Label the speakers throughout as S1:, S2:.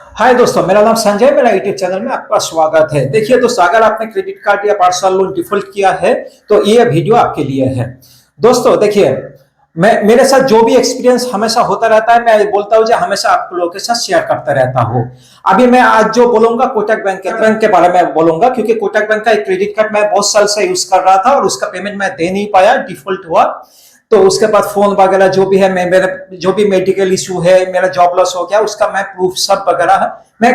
S1: हाय दोस्तों, मेरा नाम संजय, मेरा यूट्यूब चैनल में आपका स्वागत है। देखिए दोस्तों, अगर आपने क्रेडिट कार्ड या पर्सनल लोन डिफॉल्ट किया है तो ये वीडियो आपके लिए है। दोस्तों देखिए, मैं मेरे साथ जो भी एक्सपीरियंस हमेशा होता रहता है, मैं बोलता हूँ जो हमेशा आप लोगों के साथ शेयर करता रहता हूँ। अभी मैं आज जो बोलूंगा कोटक बैंक के बारे में बोलूंगा, क्योंकि कोटक बैंक का एक क्रेडिट कार्ड मैं बहुत साल से यूज कर रहा था और उसका पेमेंट मैं दे नहीं पाया, डिफॉल्ट हुआ। तो उसके बाद फोन वगैरह जो भी है, मैं मेरे जो भी मेडिकल इशू है, मेरा जॉब लॉस हो गया, उसका मैं प्रूफ सब वगैरह मैं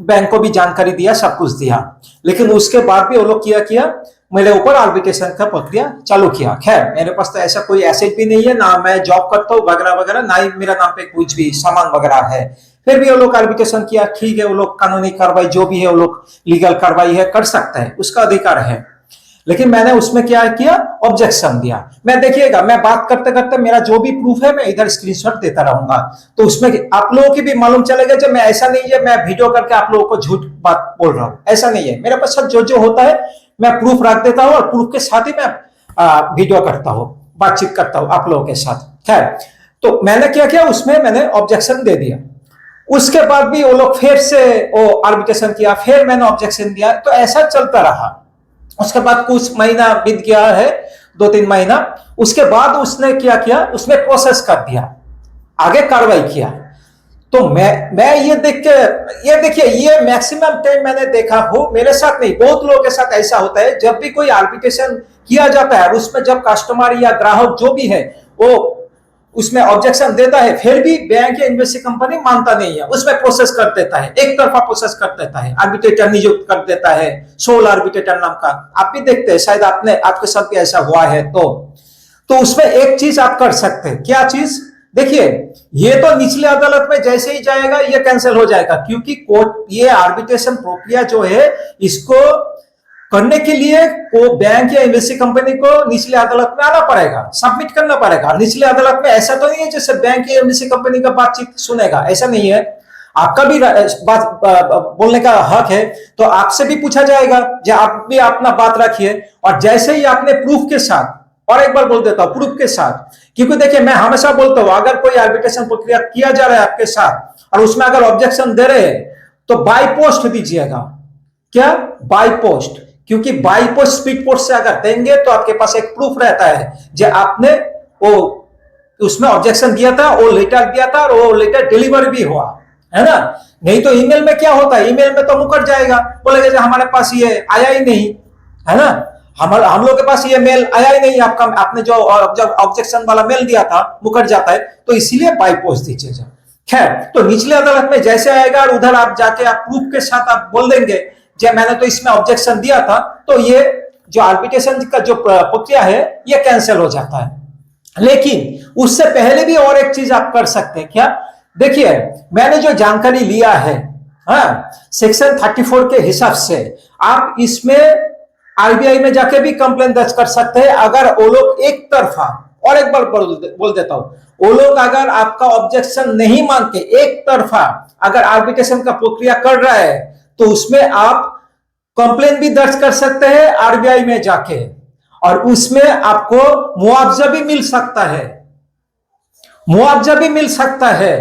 S1: बैंक को भी जानकारी दिया, सब कुछ दिया। लेकिन उसके बाद भी वो लोग किया किया मेरे ऊपर आर्बिट्रेशन का प्रक्रिया चालू किया। खैर, मेरे पास तो ऐसा कोई एसेट भी नहीं है, ना मैं जॉब करता हूँ वगैरह वगैरह, ना ही मेरा नाम पे कुछ भी सामान वगैरह है। फिर भी वो लोग आर्बिट्रेशन किया। ठीक है, वो लोग कानूनी कार्रवाई जो भी है, वो लोग लीगल कार्रवाई है, कर सकते हैं, उसका अधिकार है। लेकिन मैंने उसमें क्या किया, ऑब्जेक्शन दिया। मैं देखिएगा, मैं बात करते करते मेरा जो भी प्रूफ है मैं इधर स्क्रीनशॉट देता रहूंगा, तो उसमें आप लोगों की भी मालूम चलेगा। जब मैं ऐसा नहीं है मैं वीडियो करके आप लोगों को झूठ बात बोल रहा हूं, ऐसा नहीं है। मेरे पास जो जो होता है मैं प्रूफ रख देता हूं, और प्रूफ के साथ ही मैं वीडियो करता हूं, बातचीत करता हूं आप लोगों के साथ। खैर, तो मैंने क्या किया, उसमें मैंने ऑब्जेक्शन दे दिया। उसके बाद भी वो लोग फिर से वो आर्बिट्रेशन किया, फिर मैंने ऑब्जेक्शन दिया, तो ऐसा चलता रहा। उसके बाद कुछ महीना बीत गया है, 2-3 महीना। उसके बाद उसने क्या किया, उसने प्रोसेस कर दिया, आगे कार्रवाई किया। तो मैं ये देख के, ये देखिए, ये मैक्सिमम टाइम मैंने देखा हो, मेरे साथ नहीं बहुत लोगों के साथ ऐसा होता है। जब भी कोई आर्बिट्रेशन किया जाता है, उसमें जब कस्टमर या ग्राहक जो भी है वो उसमें ऑब्जेक्शन देता है, फिर भी बैंक या इन्वेस्टिंग कंपनी मानता नहीं है, उसमें प्रोसेस कर देता है, एक तरफा प्रोसेस कर देता है, आर्बिट्रेटर नियुक्त कर देता है, सोल आर्बिट्रेटर नाम का। आप भी देखते हैं, शायद आपके साथ भी ऐसा हुआ है। तो उसमें एक चीज आप कर सकते हैं। क्या चीज? देखिए, ये तो निचले अदालत में जैसे ही जाएगा ये कैंसिल हो जाएगा, क्योंकि कोर्ट, ये आर्बिट्रेशन प्रक्रिया जो है, इसको करने के लिए को बैंक या इन्वेस्टिंग कंपनी को निचले अदालत में आना पड़ेगा, सबमिट करना पड़ेगा। निचले अदालत में ऐसा तो नहीं है जैसे बैंक या इन्वेस्टिंग कंपनी का बातचीत सुनेगा, ऐसा नहीं है। आपका भी बात बोलने का हक है, तो आपसे भी पूछा जाएगा, जो आप भी अपना बात रखिए। और जैसे ही आपने प्रूफ के साथ, और एक बार बोल देता हूं, प्रूफ के साथ, क्योंकि देखिए मैं हमेशा बोलता हूं, अगर कोई आर्बिट्रेशन प्रक्रिया किया जा रहा है आपके साथ और उसमें अगर ऑब्जेक्शन दे रहे हैं, तो बाय पोस्ट दीजिएगा। क्या? By post. क्योंकि बाय पोस्ट, स्पीड पोस्ट से अगर देंगे तो आपके पास एक प्रूफ रहता है जो आपने वो उसमें ऑब्जेक्शन दिया था, वो लेटर दिया था, और वो लेटर डिलीवर भी हुआ है ना। नहीं तो ईमेल में क्या होता है, ईमेल में तो मुकर जाएगा, बोलेगा हमारे पास ये आया ही नहीं, है ना। हम लोग के पास ये मेल आया ही नहीं, आपने जो ऑब्जेक्शन वाला मेल दिया था, मुकर जाता है। तो इसीलिए बाय पोस्ट दीजिए। खैर, तो निचले अदालत में जैसे आएगा, और उधर आप जाके आप प्रूफ के साथ आप बोल देंगे जब मैंने तो इसमें ऑब्जेक्शन दिया था, तो ये जो आर्बिट्रेशन का जो प्रक्रिया है ये कैंसिल हो जाता है। लेकिन उससे पहले भी और एक चीज आप कर सकते हैं। क्या? देखिए, मैंने जो जानकारी लिया है, हाँ, सेक्शन 34 के हिसाब से आप इसमें आरबीआई में जाके भी कंप्लेन दर्ज कर सकते हैं, अगर वो लोग एक तरफा, और एक बार बोल देता हूं, वो लोग अगर आपका ऑब्जेक्शन नहीं मान के एक तरफा अगर आर्बिट्रेशन का प्रक्रिया कर रहा है, तो उसमें आप कंप्लेन भी दर्ज कर सकते हैं आरबीआई में जाके, और उसमें आपको मुआवजा भी मिल सकता है, मुआवजा भी मिल सकता है।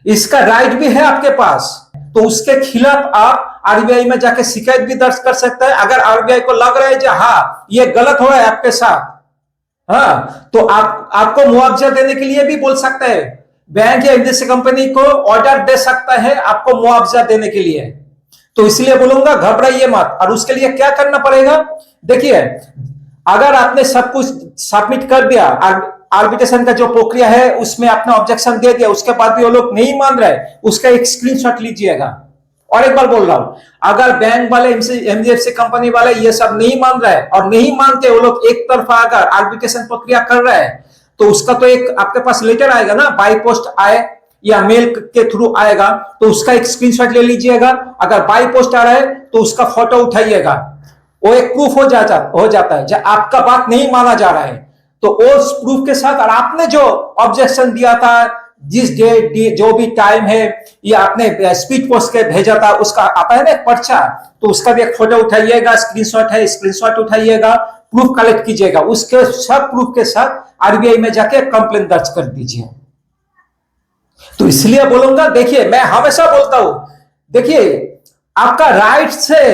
S1: इसका राइट भी है आपके पास। तो उसके खिलाफ आप आरबीआई में जाके शिकायत भी दर्ज कर सकते हैं। अगर आरबीआई को लग रहा है कि हाँ ये गलत हो रहा है आपके साथ, हाँ, तो आपको मुआवजा देने के लिए भी बोल सकता है। बैंक या इन्वेस्टिंग कंपनी को ऑर्डर दे सकता है आपको मुआवजा देने के लिए। तो इसलिए बोलूंगा, घबराइए मत। और उसके लिए क्या करना पड़ेगा? देखिए, अगर आपने सब कुछ सबमिट कर दिया, आर्बिट्रेशन का जो प्रक्रिया है उसमें आपने ऑब्जेक्शन दे दिया, उसके बाद भी वो लोग नहीं मान रहे, उसका एक स्क्रीनशॉट लीजिएगा। और एक बार बोल रहा हूं, अगर बैंक वाले, एमजीएफसी कंपनी वाले ये सब नहीं मान रहे और नहीं मानते, वो लोग एक तरफा अगर आर्बिट्रेशन प्रक्रिया कर रहे हैं, तो उसका तो एक आपके पास लेटर आएगा ना, बाय पोस्ट आए या मेल के थ्रू आएगा, तो उसका एक स्क्रीनशॉट ले लीजिएगा। अगर बाय पोस्ट आ रहा है तो उसका फोटो उठाइएगा, वो एक प्रूफ हो जाता है जब आपका बात नहीं माना जा रहा है। तो उस प्रूफ के साथ, और आपने जो ऑब्जेक्शन दिया था, जिस डेट जो भी टाइम है, या आपने स्पीड पोस्ट के भेजा था, उसका आता है ना एक पर्चा, तो उसका भी एक फोटो उठाइएगा, स्क्रीनशॉट है, स्क्रीनशॉट उठाइएगा, प्रूफ कलेक्ट कीजिएगा। उसके सब प्रूफ के साथ आरबीआई में जाके कंप्लेन दर्ज कर दीजिए। तो इसलिए बोलूंगा, देखिए मैं हमेशा बोलता हूं, देखिए आपका राइट्स है,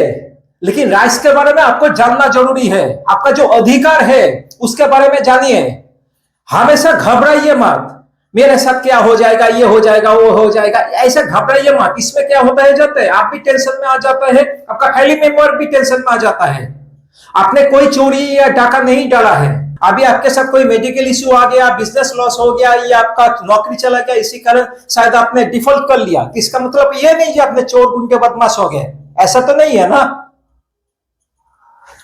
S1: लेकिन राइट्स के बारे में आपको जानना जरूरी है। आपका जो अधिकार है उसके बारे में जानिए। हमेशा घबराइए मत, मेरे साथ क्या हो जाएगा, ये हो जाएगा, वो हो जाएगा, ऐसे घबराइए मत। इसमें क्या होता है, जाते हैं आप भी टेंशन में आ जाता है, आपका फैमिली मेंबर भी टेंशन में आ जाता है। आपने कोई चोरी या डाका नहीं डाला है, अभी आपके साथ कोई मेडिकल इश्यू आ गया, बिजनेस लॉस हो गया, या आपका नौकरी चला गया, इसी कारण शायद आपने डिफॉल्ट कर लिया। इसका मतलब ये नहीं कि आपने चोर गुंडे बदमाश हो गए, ऐसा तो नहीं है ना।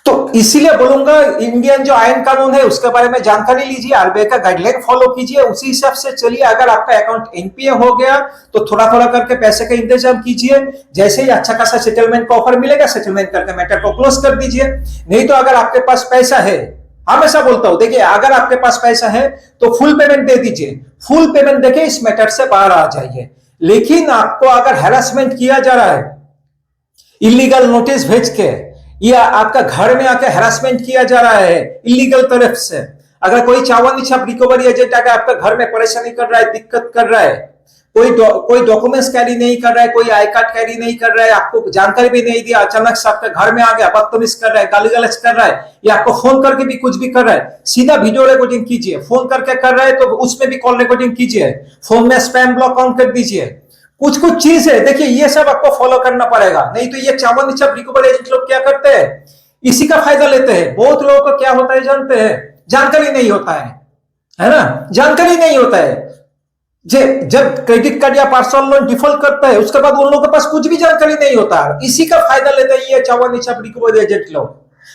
S1: तो इसीलिए बोलूंगा, इंडियन जो आयन कानून है उसके बारे में जानकारी लीजिए, आरबीआई का गाइडलाइन फॉलो कीजिए, उसी हिसाब से चलिए। अगर आपका अकाउंट एनपीए हो गया तो थोड़ा थोड़ा करके पैसे का इंतजाम कीजिए। जैसे ही अच्छा खासा सेटलमेंट का ऑफर मिलेगा, सेटलमेंट करके मैटर को क्लोज कर दीजिए। नहीं तो अगर आपके पास पैसा है, हमेशा बोलता हूं, देखिए अगर आपके पास पैसा है तो फुल पेमेंट दे दीजिए। फुल पेमेंट देके इस मैटर से बाहर आ जाइए। लेकिन आपको अगर हैरेसमेंट किया जा रहा है, इलीगल नोटिस भेज के, या आपका घर में आके हैरेसमेंट किया जा रहा है इलीगल तरफ से, अगर कोई चावल छाप रिकवरी एजेंट आकर आपका घर में परेशानी कर रहा है, दिक्कत कर रहा है, कोई डॉक्यूमेंट्स कैरी नहीं कर रहा है, कोई आई कार्ड कैरी नहीं कर रहा है, आपको जानकारी भी नहीं दिया, अचानक से आपके घर में आ गया, बदतमीज कर रहा है, गाली गलौज कर रहा है, या आपको फोन करके भी कुछ भी कर रहा है, सीधा वीडियो रिकॉर्डिंग कीजिए। फोन करके कर रहा है तो उसमें भी कॉल रिकॉर्डिंग कीजिए। फोन में स्पैम ब्लॉक ऑन कर दीजिए। कुछ कुछ चीज है, देखिए ये सब आपको फॉलो करना पड़ेगा। नहीं तो ये चावल छाप रिकवरी एजेंट लोग क्या करते हैं, इसी का फायदा लेते हैं। बहुत लोगों को क्या होता है जानते हैं, जानकारी नहीं होता है ना, जानकारी नहीं होता है। जब क्रेडिट कार्ड या पर्सनल लोन डिफॉल्ट करता है, उसके बाद उन लोगों के पास कुछ भी जानकारी नहीं होता है। इसी का फायदा लेते हैं ये चावल छाप रिकवरी एजेंट लोग।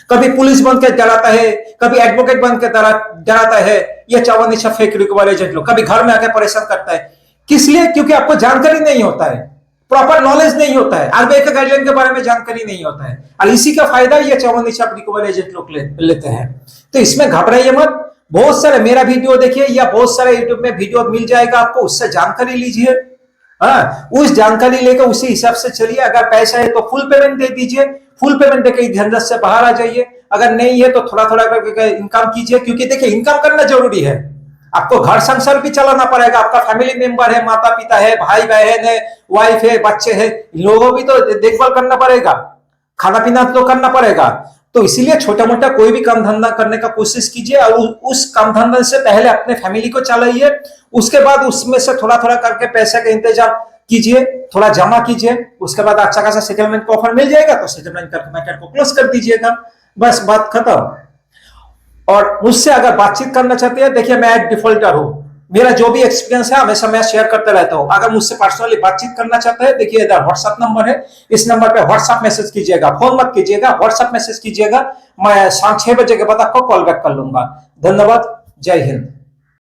S1: कभी पुलिस बन के डराता है, कभी एडवोकेट बन के डराता है ये चावल छाप फेक रिकवरी एजेंट लोग। कभी घर में आके परेशान करता है, किस लिए? क्योंकि आपको जानकारी नहीं होता है, प्रॉपर नॉलेज नहीं होता है, आरबीआई का गाइडलाइन के बारे में जानकारी नहीं होता है, और इसी का फायदा ये चावल छाप रिकवरी एजेंट लोग लेते हैं। तो इसमें घबराइए मत। बहुत सारे मेरा वीडियो देखिए, या बहुत सारे यूट्यूब में वीडियो मिल जाएगा आपको, उससे जानकारी लीजिए। हाँ, उस जानकारी लेकर उसी हिसाब से चलिए। अगर पैसा है तो फुल पेमेंट दे दीजिए, फुल पेमेंट देकर झंझट से बाहर आ जाइए। अगर नहीं है तो थोड़ा थोड़ा करके इनकम कीजिए, क्योंकि देखिए इनकम करना जरूरी है। आपको घर संसार भी चलाना पड़ेगा, आपका फैमिली मेंबर है, माता पिता है, भाई बहन है, वाइफ है, बच्चे हैं, लोगों भी तो देखभाल करना पड़ेगा, खाना पीना तो करना पड़ेगा। तो इसीलिए छोटा मोटा कोई भी काम धंधा करने का कोशिश कीजिए, और उस काम धंधा से पहले अपने फैमिली को चलाइए। उसके बाद उसमें से थोड़ा थोड़ा करके पैसे का इंतजाम कीजिए, थोड़ा जमा कीजिए। उसके बाद अच्छा खासा सेटलमेंट का ऑफर मिल जाएगा तो सेटलमेंट करके मैटर को क्लोज कर दीजिएगा, बस बात खत्म। और मुझसे अगर बातचीत करना चाहते हैं, देखिए मैं एक डिफॉल्टर हूं, मेरा जो भी एक्सपीरियंस है हमेशा मैं शेयर करते रहता हूं। अगर मुझसे पर्सनली बातचीत करना चाहते हैं, देखिए इधर व्हाट्सएप नंबर है, इस नंबर पे व्हाट्सएप मैसेज कीजिएगा, फोन मत कीजिएगा, व्हाट्सएप मैसेज कीजिएगा। मैं शाम 6 बजे के बाद आपको कॉल बैक कर लूंगा। धन्यवाद, जय हिंद।